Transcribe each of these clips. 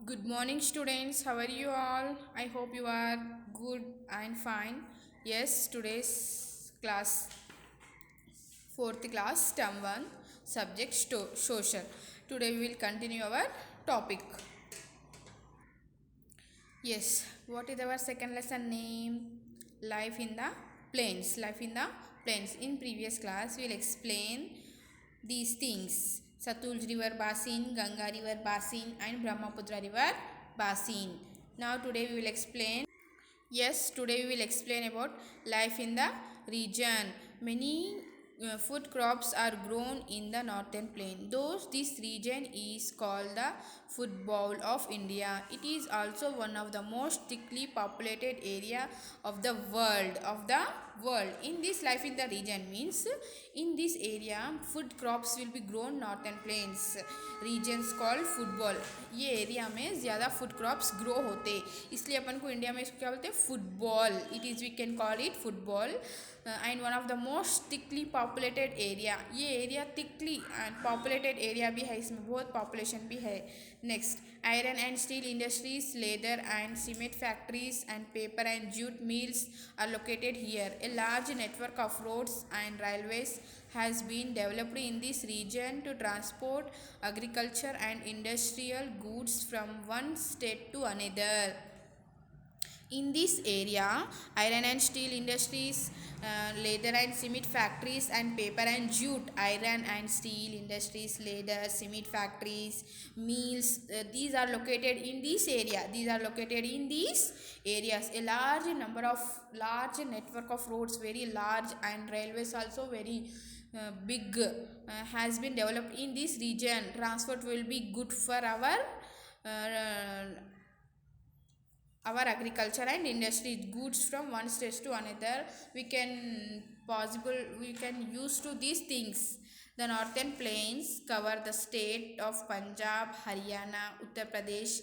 Good morning, students. How are you all? I hope you are good and fine. Yes, today's class, fourth class, term 1, subject social. Today we will continue our topic. Yes, what is our second lesson name? Life in the plains. Life in the plains. In previous class, we will explain these things: Satluj River Basin, Ganga River Basin, and Brahmaputra River Basin. Now, today we will explain. Yes, today we will explain about life in the region. Many food crops are grown in the northern plain. Those this region is called the food bowl of India. It is also one of the most thickly populated area of the world. In this life in the region means in this area food crops will be grown northern plains regions called football. ये area में ज़्यादा food crops grow होते, इसलिए अपन को India में इसको क्या बोलते हैं, football. It is we can call it football. And one of the most thickly populated area. ये area thickly and populated area भी है, इसमें बहुत पॉपुलेशन भी है. Next, iron and steel industries, leather and cement factories, and paper and jute mills are located here. A large network of roads and railways has been developed in this region to transport agriculture and industrial goods from one state to another. In this area, iron and steel industries, leather and cement factories, and paper and jute. Iron and steel industries, leather, cement factories, mills, these are located in this area. These are located in these areas. A large network of roads, very large, and railways also very big, has been developed in this region. Transport will be good for our agriculture and industry goods from one state to another. We can use to these things. The northern plains cover the state of Punjab, Haryana, Uttar Pradesh,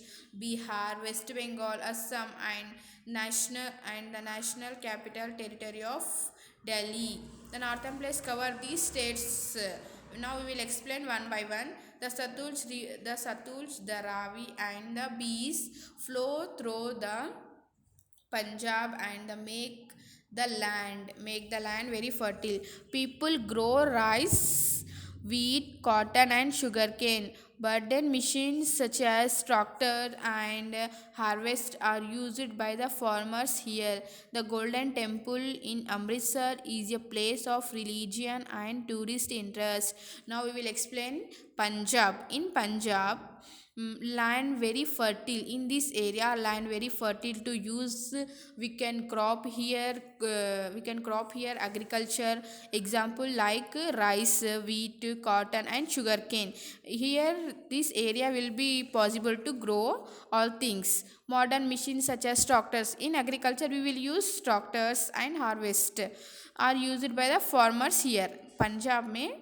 Bihar, West Bengal, Assam, and the national capital territory of Delhi. The northern plains cover these states. Now we will explain one by one. The Ravi, and the Bees flow through the Punjab and make the land very fertile. People grow rice, wheat, cotton, and sugarcane. Burden machines such as tractor and harvest are used by the farmers here. The Golden Temple in Amritsar is a place of religion and tourist interest. Now we will explain Punjab. In Punjab, land very fertile. In this area, land very fertile to use. We can crop here agriculture. Example like rice, wheat, cotton, and sugarcane. Here this area will be possible to grow all things. Modern machines such as tractors. In agriculture we will use tractors and harvest are used by the farmers here. Punjab में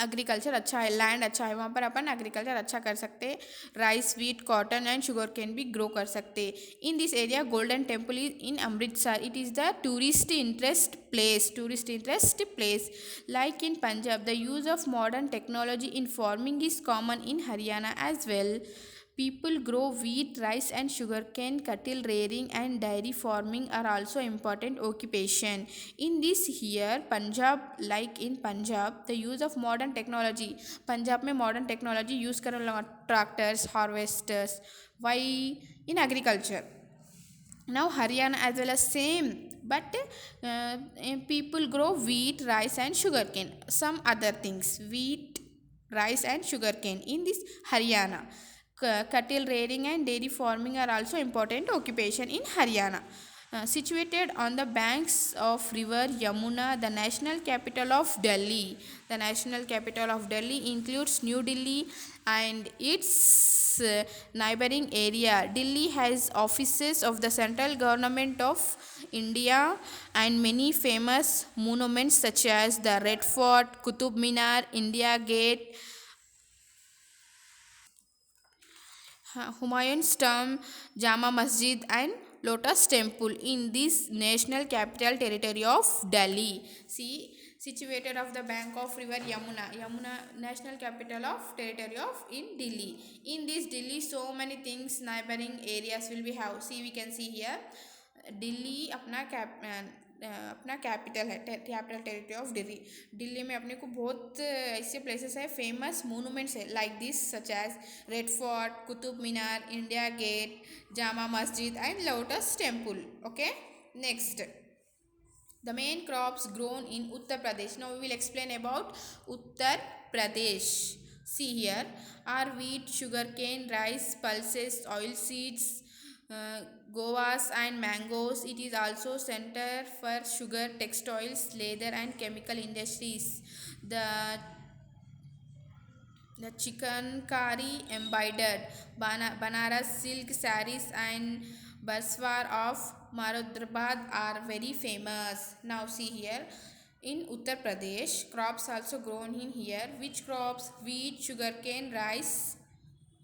agriculture अच्छा है, land अच्छा है, वहाँ पर अपन agriculture अच्छा कर सकते. Rice, wheat, cotton and sugar cane भी ग्रो कर सकते. In this area Golden Temple is in Amritsar. It is the tourist interest place. Like in Punjab, the use of modern technology in farming is common in Haryana as well. People grow wheat, rice, and sugarcane. Cattle rearing and dairy farming are also important occupation. In this here, Punjab, like in Punjab, the use of modern technology. Punjab में modern technology use करने लगा, tractors, harvesters. Why? In agriculture. Now Haryana as well as same, but people grow wheat, rice, and sugarcane. Some other things, wheat, rice, and sugarcane in this Haryana. Cattle rearing and dairy farming are also important occupation in Haryana. Situated on the banks of river Yamuna, the national capital of Delhi. The national capital of Delhi includes New Delhi and its neighboring area. Delhi has offices of the central government of India and many famous monuments such as the Red Fort, Qutub Minar, India Gate, Humayun's tomb, Jama Masjid, and Lotus Temple in this national capital territory of Delhi. See, situated off the bank of river Yamuna. Yamuna national capital of territory of in Delhi. In this Delhi, so many things neighboring areas will be have. See, we can see here Delhi अपना capital है, capital territory of Delhi. Delhi में अपने को बहुत ऐसे places है, famous monuments है like this such as Red Fort, Qutub Minar, India Gate, Jama Masjid and Lotus Temple. Okay, next the main crops grown in Uttar Pradesh. Now we will explain about Uttar Pradesh. See here are wheat, sugarcane, rice, pulses, oil seeds, guavas and mangoes. It is also center for sugar, textiles, leather and chemical industries. The the chikankari embroidered Banaras silk sarees and Baswar of Marodrabad are very famous. Now see here in Uttar Pradesh, crops also grown in here. Which crops? Wheat, sugarcane, rice,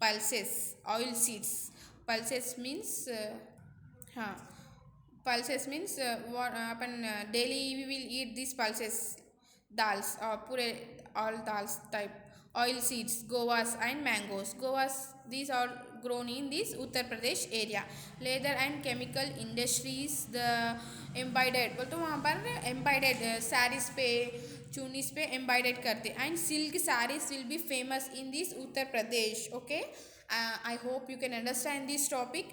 pulses, oil seeds. Pulses means हाँ, pulses means what upon daily we will eat these pulses, dals or pure all dals type. Oil seeds, guavas and mangoes. Guavas, these are grown in this Uttar Pradesh area. Leather and chemical industries, the embroidered बोल तो वहाँ पर embroidered sarees पे, चुनीस पे embroidered करते. And silk sarees will be famous in this Uttar Pradesh. Okay, I hope you can understand this topic.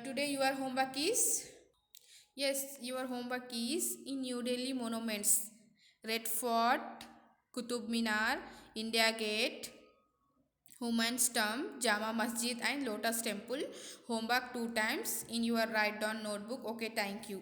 Today your homework is, yes, your homework is in New Delhi monuments, Red Fort, Qutub Minar, India Gate, Humayun's Tomb, Jama Masjid and Lotus Temple. Homework 2 times in your write down notebook. Okay, thank you.